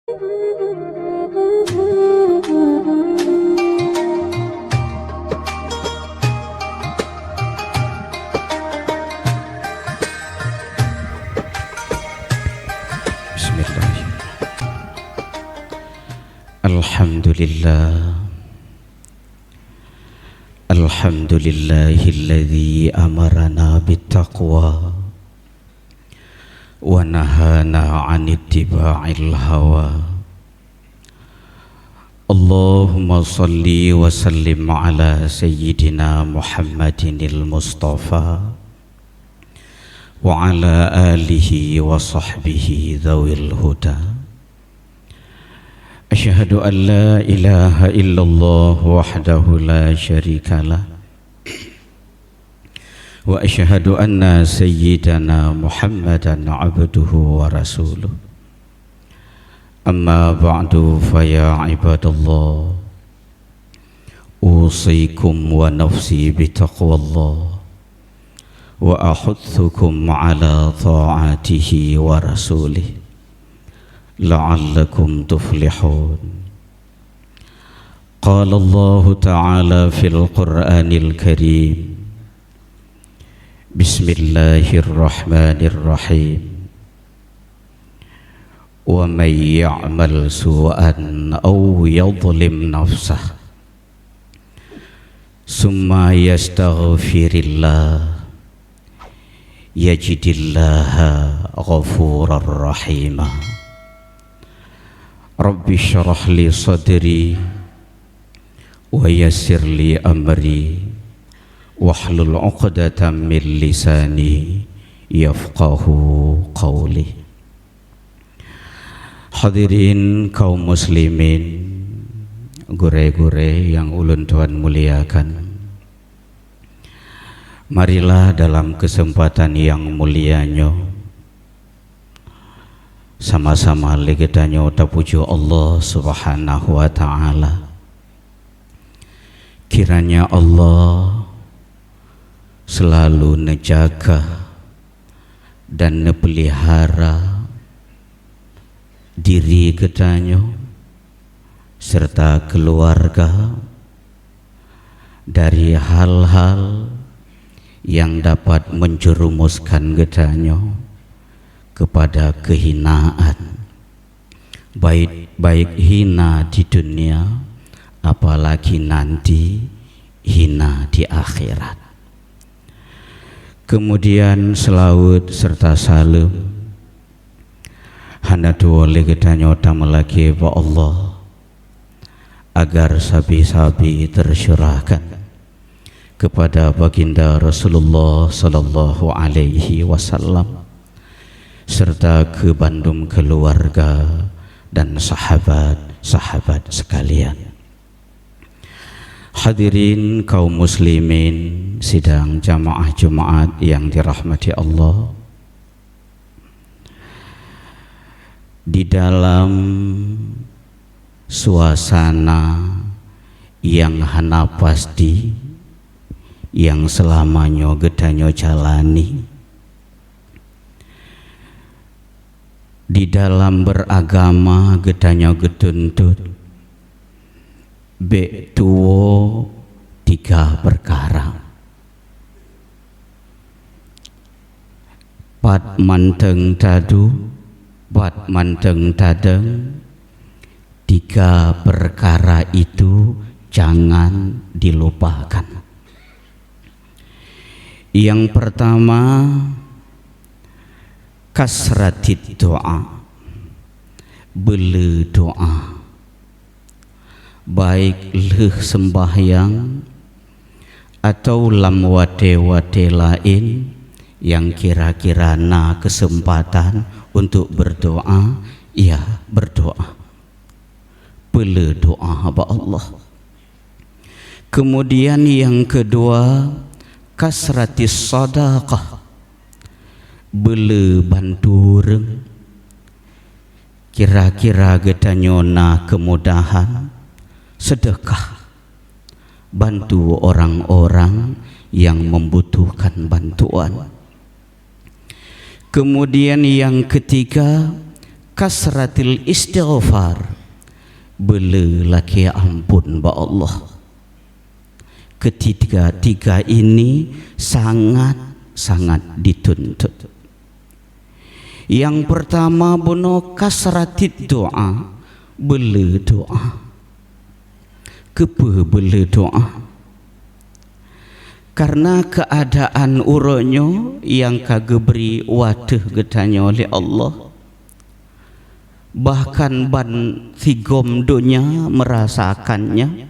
Alhamdulillahilladzi amarana bittaqwa wa nahana 'anit tiba'il hawa. Allahumma salli wa sallim ala sayyidina Muhammadinil Mustafa wa ala alihi wa sahbihi dhawil huda. Asyhadu an la ilaha illallah wahdahu la syarikalah wa asyhadu anna sayyidana Muhammadan abduhu wa rasuluh. Amma ba'du fa ya ibadallah, usikum wa nafsi bitaqwallah wa ahuthukum ala ta'atihi wa rasulih la'allakum tuflihun. Qala Allah ta'ala fil Qur'anil Karim, Bismillahirrahmanirrahim. Wa man ya'mal su'an aw yadhlim nafsah summa yastaghfirillah yajidillaha ghafurar rahima. Rabbi syrah li sadri wa yassir li amri wahlul 'uqdatam min lisani yafqahu qawli. Hadirin kaum muslimin, gure-gure yang ulun Tuhan muliakan, marilah dalam kesempatan yang mulianya sama-sama legetanyo tapuju Allah Subhanahu wa ta'ala. Kiranya Allah selalu nejaga dan nepelihara diri getanyo serta keluarga dari hal-hal yang dapat menjerumuskan getanyo kepada kehinaan, baik hina di dunia, apalagi nanti hina di akhirat. Kemudian selawat serta salam hanatu oleh getanyo tamalaki wa Allah agar sabi-sabi tersyurahkan kepada baginda Rasulullah sallallahu alaihi wasallam serta ke bandum keluarga dan sahabat-sahabat sekalian. Hadirin kaum muslimin sidang jamaah Jumat yang dirahmati Allah, di dalam suasana yang hana pasti yang selamanya gedanyo jalani, di dalam beragama gedanyo getuntut tuwo 3 perkara. Pat manteng tadu, pat manteng tadeng, 3 perkara itu jangan dilupakan. Yang pertama, kasratid doa, bele doa, baik leh sembahyang atau lam wate-wate lain yang kira-kira na kesempatan untuk berdoa, ya berdoa, bele doa ba Allah. Kemudian yang kedua, kasratis sadaqah, bele bantureng, kira-kira getanyo na kemudahan, sedekah, bantu orang-orang yang membutuhkan bantuan. Kemudian yang ketiga, kasratil istighfar, bela laki ampun ba Allah. Ketiga-tiga ini sangat dituntut. Yang pertama bono kasratid doa, bela doa. Kepa bela doa? Karena keadaan uronyo yang kageberi wadah getanya oleh Allah, bahkan ban thigom dunia merasakannya,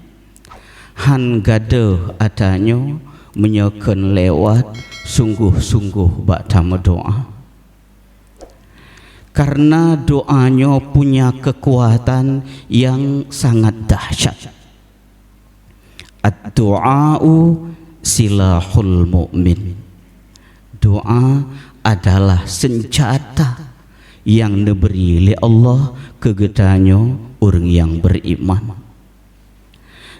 han gade atanyo menyokan lewat sungguh-sungguh bak tamu doa. Karena doanya punya kekuatan yang sangat dahsyat. Ad-du'a'u silahul mu'min. Doa adalah senjata yang diberi oleh Allah kegetanyo orang yang beriman.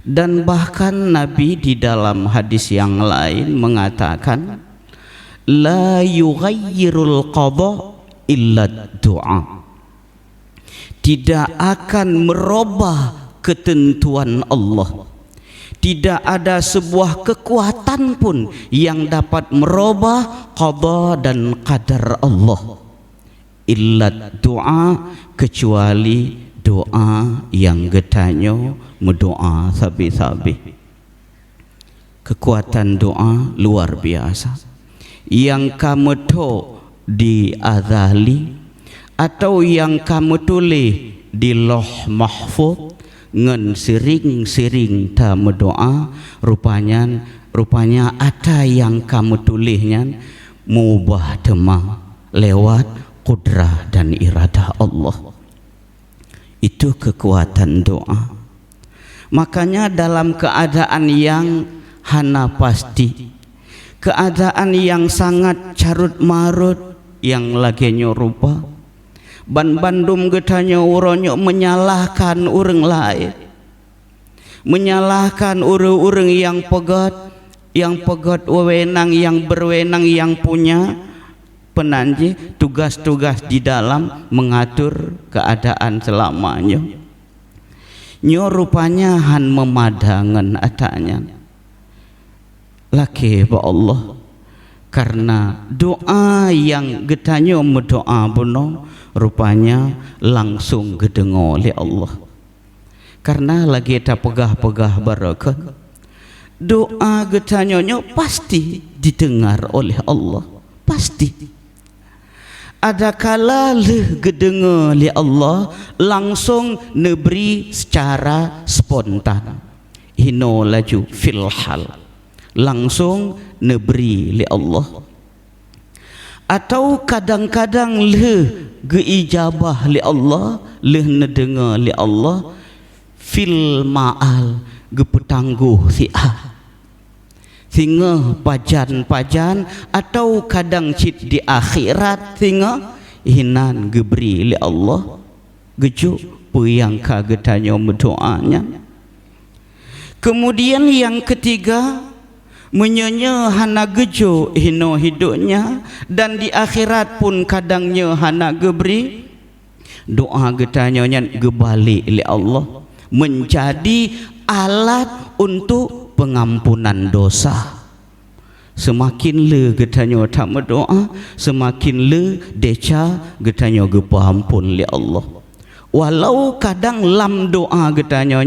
Dan bahkan Nabi di dalam hadis yang lain mengatakan, la yughayyirul qadha illa doa. Tidak akan merubah ketentuan Allah. Tidak ada sebuah kekuatan pun yang dapat merubah qadha dan qadar Allah. Illa doa, kecuali doa yang getanyo mendoa sabi-sabi. Kekuatan doa luar biasa. Yang kamu diazali atau yang kamu tulis di Lauh Mahfuz ngen sering ta mendoa, rupanya ada yang kamu tulisnya mubah demang lewat kudrah dan iradah Allah. Itu kekuatan doa. Makanya dalam keadaan yang hana pasti, keadaan yang sangat carut marut, yang lagi nyorupa ban bandum getanya uronyo menyalahkan orang lain, menyalahkan orang-orang yang pegat wewenang, yang berwenang, yang punya penanji tugas-tugas di dalam mengatur keadaan selamanya. Nyo rupanya han memadangan atanya laki ba Allah. Karena doa yang getanyo mendoa bono rupanya langsung gedengo oleh Allah. Karena lagi ta pegah-pegah barakah, doa getanyo pasti didengar oleh Allah, pasti. Ada kala leh gedengo oleh Allah langsung neberi secara spontan. Hino laju fil hal, langsung neberi li Allah. Atau kadang-kadang le geijabah li Allah, le nedenga li Allah fil ma'al, gepetangguh si'ah, singa pajan-pajan, atau kadang cit di akhirat singa hinan geberi li Allah gejuk puyang kagetanyo mendoanya. Kemudian yang ketiga, menyonya hana gejo hino hidupnya, dan di akhirat pun kadangnya hana geberi doa getanya gebalik oleh Allah, menjadi alat untuk pengampunan dosa. Semakin le getanya tak berdoa, semakin le deca getanya gepampun oleh Allah. Walau kadang lam doa getanya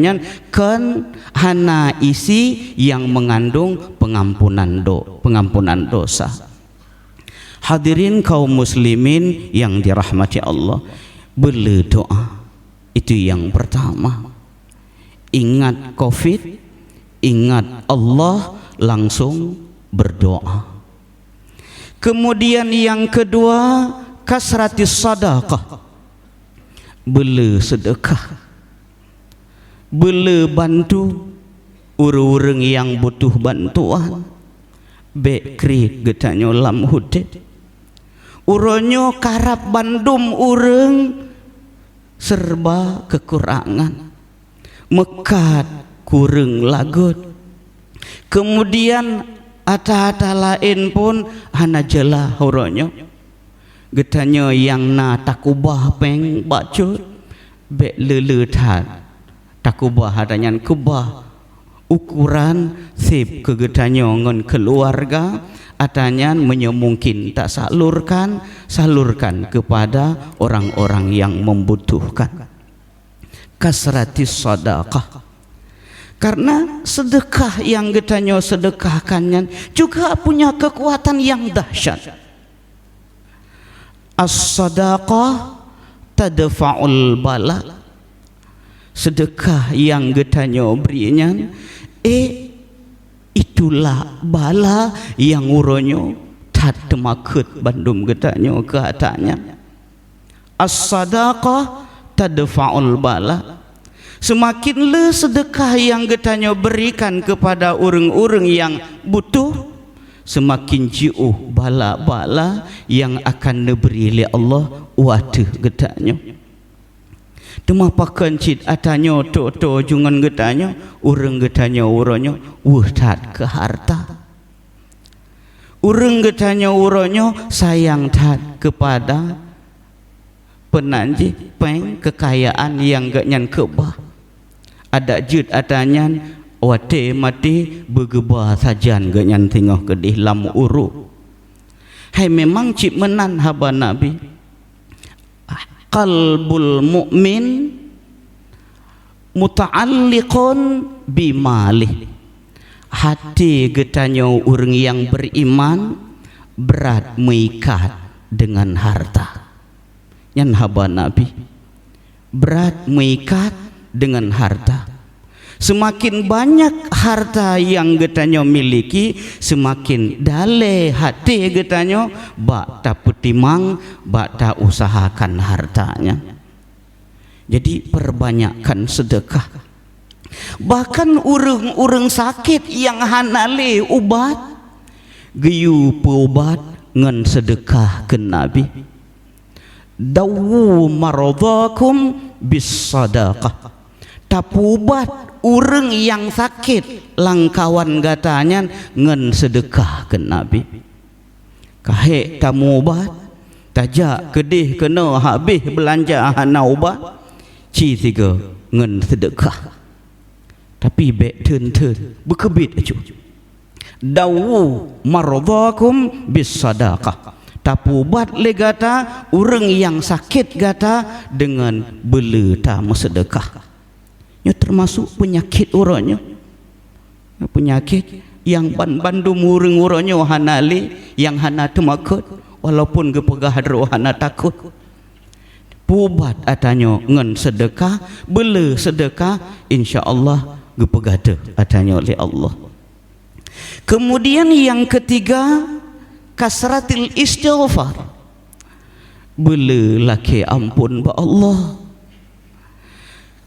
kan hana isi yang mengandung pengampunan dosa. Hadirin kaum muslimin yang dirahmati Allah, bela doa itu yang pertama. Ingat Covid, ingat Allah, langsung berdoa. Kemudian yang kedua, kasratis sadaqah, bela sedekah, bela bantu orang-orang yang butuh bantuan. Bekri getanyo lam hudet, uronyo karap bandum urang serba kekurangan, mekat kurang lagut. Kemudian ata-ata lain pun hana jelah uronyo getanya yang na takubah peng bacut be lele that takubah hadanyan kubah ukuran sip ke getanya ngon keluarga atanyan menyemungkin tak salurkan kepada orang-orang yang membutuhkan. Kasratis sadaqah, karena sedekah yang getanya sedekahkannya juga punya kekuatan yang dahsyat. As-sadaqah tadfa'ul bala, sedekah yang getanya berinya itulah bala yang uronyo tak temakut bandum getanya ke atanya. As-sadaqah tadfa'ul bala, semakin le sedekah yang getanya berikan kepada orang-orang yang butuh, semakin jauh bala-bala yang akan diberi oleh Allah wadah getanya. Demapakan cid atanya to jungan getanya urang getanya uronyo wuhtat ke harta. Urang getanya uronyo sayang tat kepada penanji peng kekayaan yang gak nyan kebah. Ada jud atanyan wate mati bergebah sajan gak nyan tengah kedih lam uru. Hai memang cip menan haba Nabi, qalbul mu'min muta'alliqun bimalih, hati getanya orang yang beriman berat mengikat dengan harta. Yang haba Nabi berat mengikat dengan harta. Semakin banyak harta yang getanya miliki, semakin dale hati getanya bak tak putimang, bak tak usahakan hartanya. Jadi perbanyakkan sedekah. Bahkan urang-urang sakit yang hanale ubat, geyu peobat ngan sedekah ke Nabi. Dawu maradhakum bis sadaqah, tapubat urang yang sakit langkawan gatanya ngan sedekah ke Nabi. Kahek tamu ubat tajak kedih kena habis belanja hana ubat ci tiga ngan sedekah. Tapi bek turn berkebit acu. Dawu maradhakum bis sadaqah, tapubat le gata urang yang sakit gata dengan bela ta sedekah. Nya termasuk penyakit uranyo, penyakit yang bandum urang-uranyo hanali yang hana temakut walaupun gepegah hana takut. Pubat atanyo ngan sedekah, bela sedekah, insyaallah gepegah atanyo oleh Allah. Kemudian yang ketiga, kasratil istighfar, bela laki ampun ba Allah.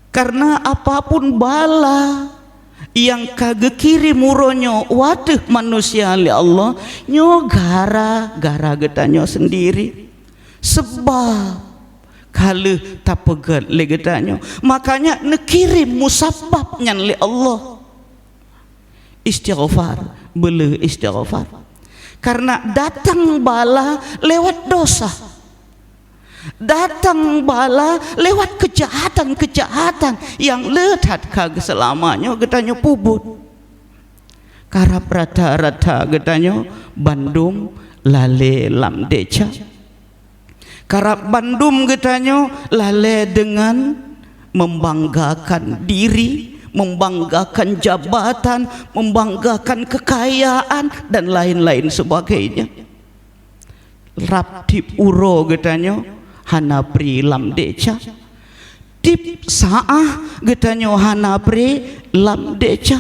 Karena apapun bala yang kage kirim muronyo wadah manusia oleh Allah, nyo gara getanyo sendiri. Sebab kalau tak pegat le getanyo, makanya nekirim musababnya oleh Allah. Istighfar, bela istighfar. Karena datang bala lewat dosa, datang bala lewat kejahatan yang letat kag selamanya getanyo pubut. Karap rata-rata getanyo bandum lale lam deca. Karap bandum getanyo lale dengan membanggakan diri, membanggakan jabatan, membanggakan kekayaan dan lain-lain sebagainya. Raptip uro getanyo hana pri lam deca, tip saah getanyo hana pri lam deca.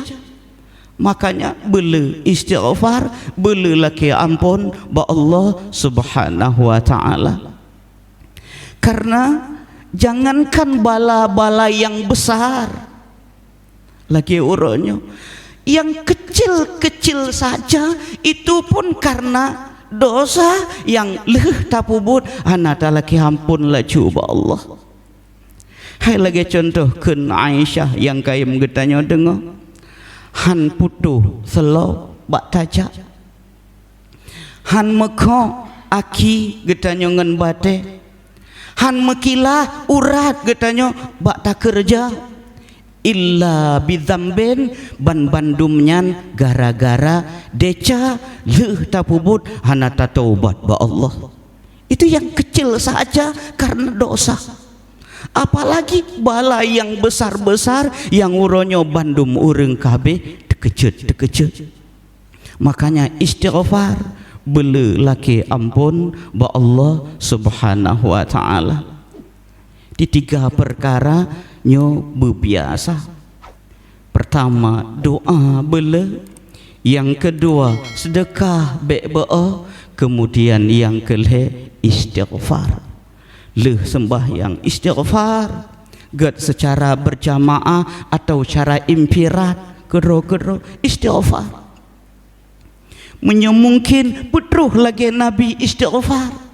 Makanya bela istighfar, bela laki ampun ba Allah Subhanahu wa taala. Karena jangankan bala-bala yang besar, lagi uronyo yang kecil-kecil saja itu pun karena dosa yang leh tapubut anata laki ampun la cuba Allah. Hai lagi contoh kun Aisyah yang kayem getanyo dengar han putu selo bak tajak han meko aki getanyo ngen bate, han mekilah urat getanyo bak tak kerja, illa bidzamben ban bandumnyan gara-gara deca leuh tapubut hana taubat ba Allah. Itu yang kecil saja karena dosa. Apalagi bala yang besar-besar yang uronyo bandum urang kabeh terkejut. Makanya istighfar bele laki ampun ba Allah Subhanahu wa taala. Di 3 perkara nyo berbiasa. Pertama doa bele, yang kedua sedekah be'a, kemudian yang kelih istighfar. Leh sembahyang istighfar gad secara berjamaah atau cara impirat kedua istighfar. Menyemungkin putuh lagi Nabi istighfar.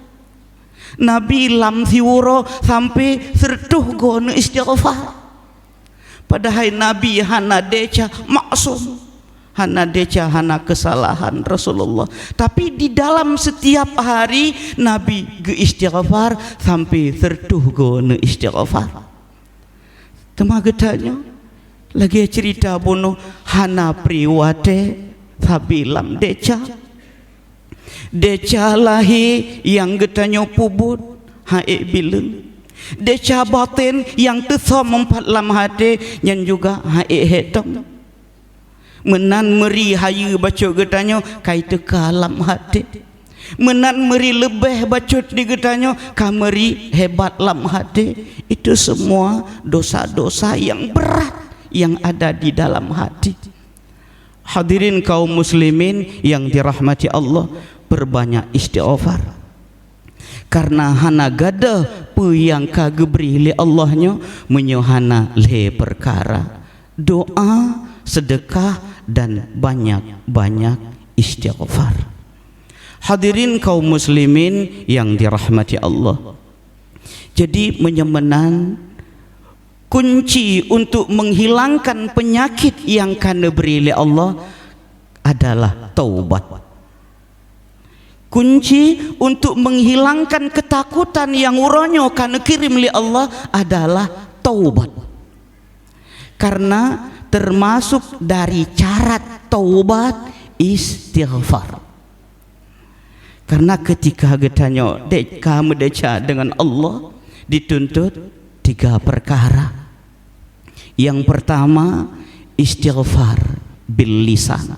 Nabi lam thiwuro sampai sertuh gona istighfar. Padahal Nabi hana deca maksum, hana deca hana kesalahan Rasulullah. Tapi di dalam setiap hari Nabi ge istighfar sampai sertuh gona istighfar. Temagetanya lagi cerita bono hana priwate sabilam deca lahi yang getanyo pubut hae bilun, deca batin yang tesom empat lam hati yang juga hae hetom menan meri hayu baca getanyo kai teka lam hati, menan meri lebih bacut di getanyo kameri hebat lam hati. Itu semua dosa-dosa yang berat yang ada di dalam hati. Hadirin kaum muslimin yang dirahmati Allah, perbanyak istighfar. Karena hana gada pu yang kagebri li Allahnya menyohana le perkara doa, sedekah dan banyak-banyak istighfar. Hadirin kaum muslimin yang dirahmati Allah. Jadi menyemenan kunci untuk menghilangkan penyakit yang kana beri oleh Allah adalah taubat. Kunci untuk menghilangkan ketakutan yang uronyo kana kirim oleh Allah adalah taubat. Karena termasuk dari syarat taubat istighfar. Karena ketika getanyo kamu deca dengan Allah dituntut 3 perkara. Yang pertama istighfar bil lisan,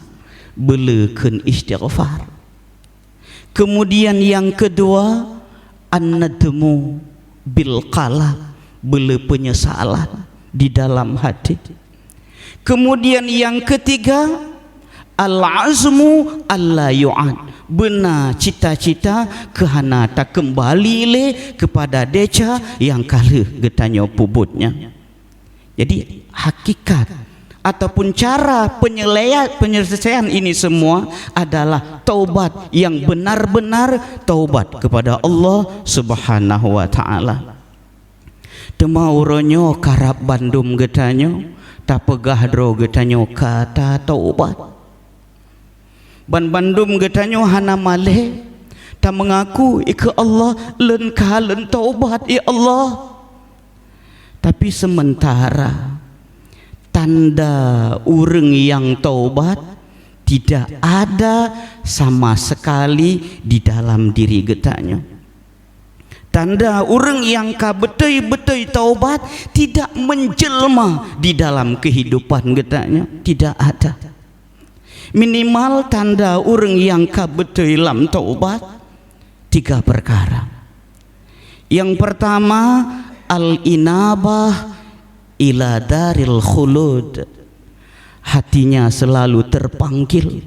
belekeun istighfar. Kemudian yang kedua an-nadmu bil qalb, bele penyesalan di dalam hati. Kemudian yang ketiga al-azmu alla yu'ad, benar cita-cita kehana tak kembali le kepada deca yang kalah getanyo pubutnya. Jadi hakikat ataupun cara penyelesaian ini semua adalah taubat yang benar-benar taubat kepada Allah Subhanahu wa taala. Temauronyo karab bandum getanyo tak pegah dro getanyo kata taubat. Ban bandum getanyo hana maleh tak mengaku ke Allah len kalen taubat ya Allah. Tapi sementara tanda urang yang taubat tidak ada sama sekali di dalam diri getanyo. Tanda urang yang ka betul-betul taubat tidak menjelma di dalam kehidupan getanyo, tidak ada. Minimal tanda urang yang ka betul lam taubat 3 perkara. Yang pertama al-inabah ila daril khulud, hatinya selalu terpanggil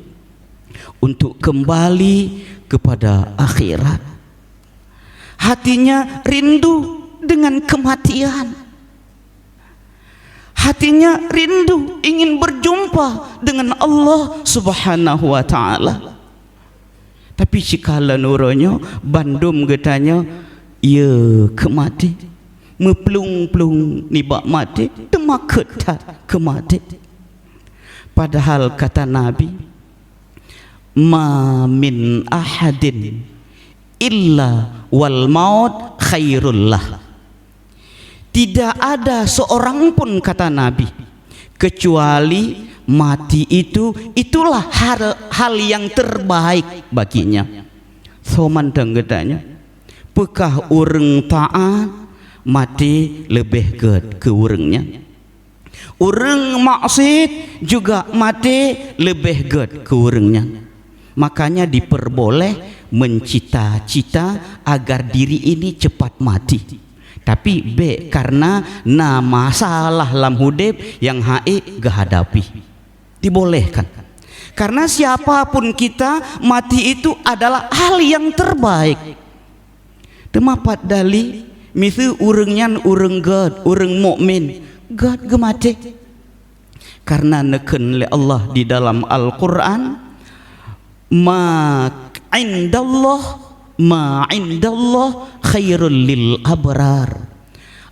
untuk kembali kepada akhirat. Hatinya rindu dengan kematian. Hatinya rindu ingin berjumpa dengan Allah Subhanahu wa taala. Tapi cikala nuronyo bandum getanya ya kemati, meplung-plung nibak mati, temaketah kemati. Padahal kata Nabi, ma min ahadin illa wal maut khairul lah. Tidak ada seorang pun, kata Nabi, kecuali mati itulah hal yang terbaik baginya. Somantang katanya, pekah urang taat mati lebih ke urangnya. Urang maksiat juga mati lebih ke urangnya. Makanya diperboleh mencita-cita agar diri ini cepat mati. Tapi karena masalah lam hudib yang haik gehadapi, dibolehkan. Karena siapapun kita, mati itu adalah hal yang terbaik. Demapat dali misal urangnya urang God, urang mukmin, God gemati. Karena neken le Allah di dalam Al-Quran, ma indallah khairul lil abrar.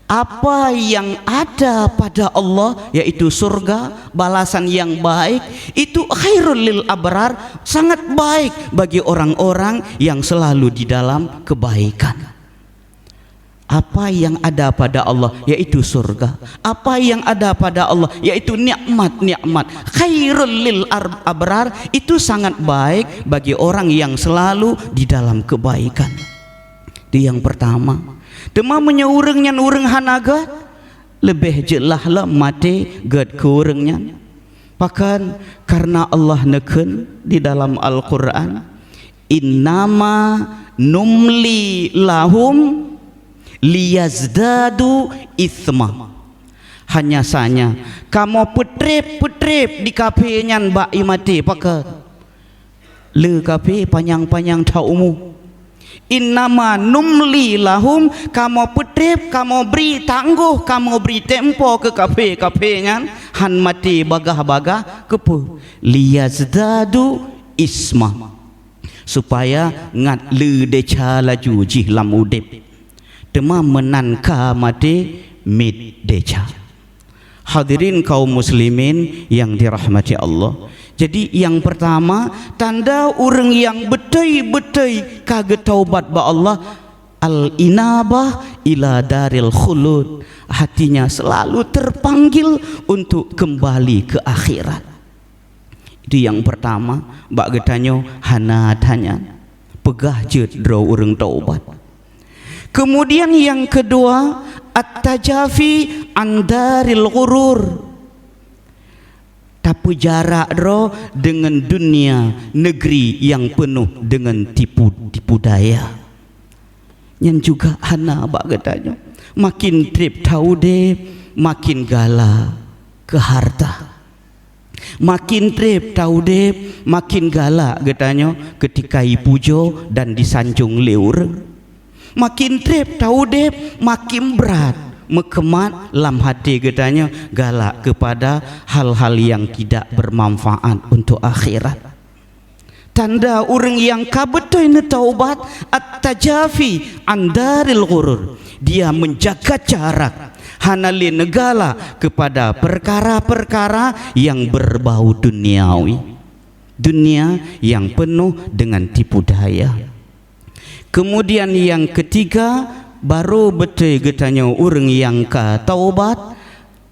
Apa yang ada pada Allah, yaitu surga, balasan yang baik, itu khairul lil abrar, sangat baik bagi orang-orang yang selalu di dalam kebaikan. Apa yang ada pada Allah, yaitu surga. Apa yang ada pada Allah, yaitu nikmat-nikmat. Khairul lil abrar, itu sangat baik bagi orang yang selalu di dalam kebaikan. Itu yang pertama. Dema menyeurangnya urang hanaga, lebih jelah lah mati gad ke urangnya. Bahkan karena Allah neken di dalam Al-Quran, innama numli lahum liyazdadu ithma. Hanya saja kamu petrip di kafe nyan bak imati pakai le kafe panjang-panjang taumu. Innama numli lahum, kamu petrip, kamu beri tangguh, kamu beri tempo ke kafe nyan han mati bagah-bagah kepu liyazdadu isma, supaya ngat le deca laju jih lam udip. Dema menanka mati mid deca. Hadirin kaum muslimin yang dirahmati Allah. Jadi yang pertama, tanda orang yang betul-betul kaget taubat ba Allah, al-inabah ila daril khulud. Hatinya selalu terpanggil untuk kembali ke akhirat. Itu yang pertama. Bak getanyo hana tanya pegah je draw orang taubat. Kemudian yang kedua, at-tajafi andaril ghurur. Tapi jarak ro dengan dunia, negeri yang penuh dengan tipu daya. Yang juga hana bak katanya, makin trip tahu deh, makin gala ke harta. Makin trip tahu deh, makin gala katanya ketika ipujo dan disanjung leur. Makin trip tahu deh, makin berat mekemat lam hati katanya galak kepada hal-hal yang tidak bermanfaat untuk akhirat. Tanda orang yang kabetul ini taubat, at-tajafi andaril ghurur. Dia menjaga jarak hanali negala kepada perkara-perkara yang berbau duniawi, dunia yang penuh dengan tipu daya. Kemudian yang ketiga, baru betul getanya orang yang ka taubat,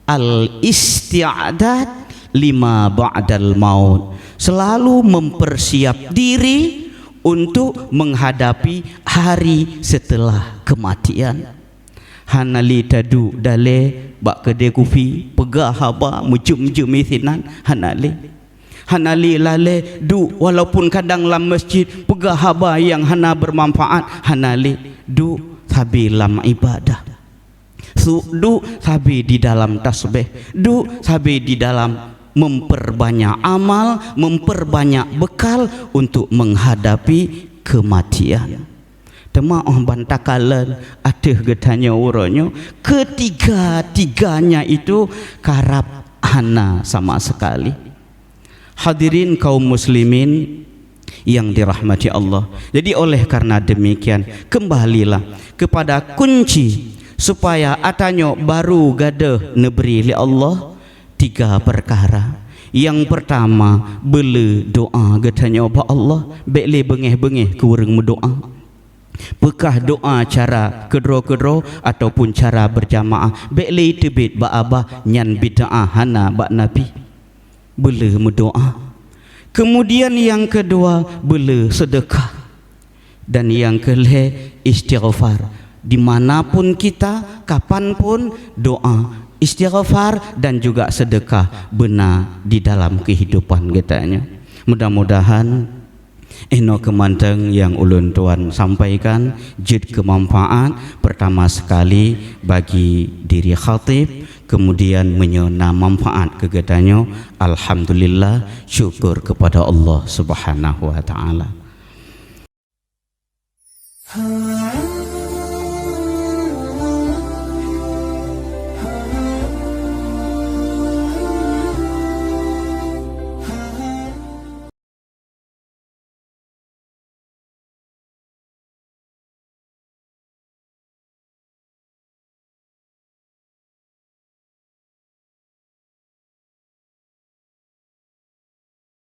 al-isti'adat lima ba'dal maut. Selalu mempersiap diri untuk menghadapi hari setelah kematian. Hanali tadu dale bak kedai kopi pegah haba mujum-jum isinan hanali lale du walaupun kadang lam masjid pegah haba yang hana bermanfaat, hanali du sabi lam ibadah, du sabi di dalam tasbih, du sabi di dalam memperbanyak amal, memperbanyak bekal untuk menghadapi kematian. Temaah bantakalan ateh getanya uronyo, ketiga-tiganya itu karap hana sama sekali. Hadirin kaum muslimin yang dirahmati Allah. Jadi oleh karena demikian, kembalilah kepada kunci supaya atanyo baru gadah neberi li Allah, tiga perkara. Yang pertama, bela doa getanya ba Allah, bekle bengeh-bengeh ke urang mendoa. Bekah doa cara kedro-kedro ataupun cara berjamaah. Bekli tebit ba abah nyan bid'ah hana ba Nabi. Bela mendoa. Kemudian yang kedua, bela sedekah. Dan yang kelih, istighfar. Dimanapun kita, kapanpun, doa, istighfar dan juga sedekah benar di dalam kehidupan katanya. Mudah-mudahan eno kemanteng yang ulun tuan sampaikan jid kemanfaat pertama sekali bagi diri khatib, kemudian menyena manfaat kegatanya. Alhamdulillah, syukur kepada Allah Subhanahu wa taala.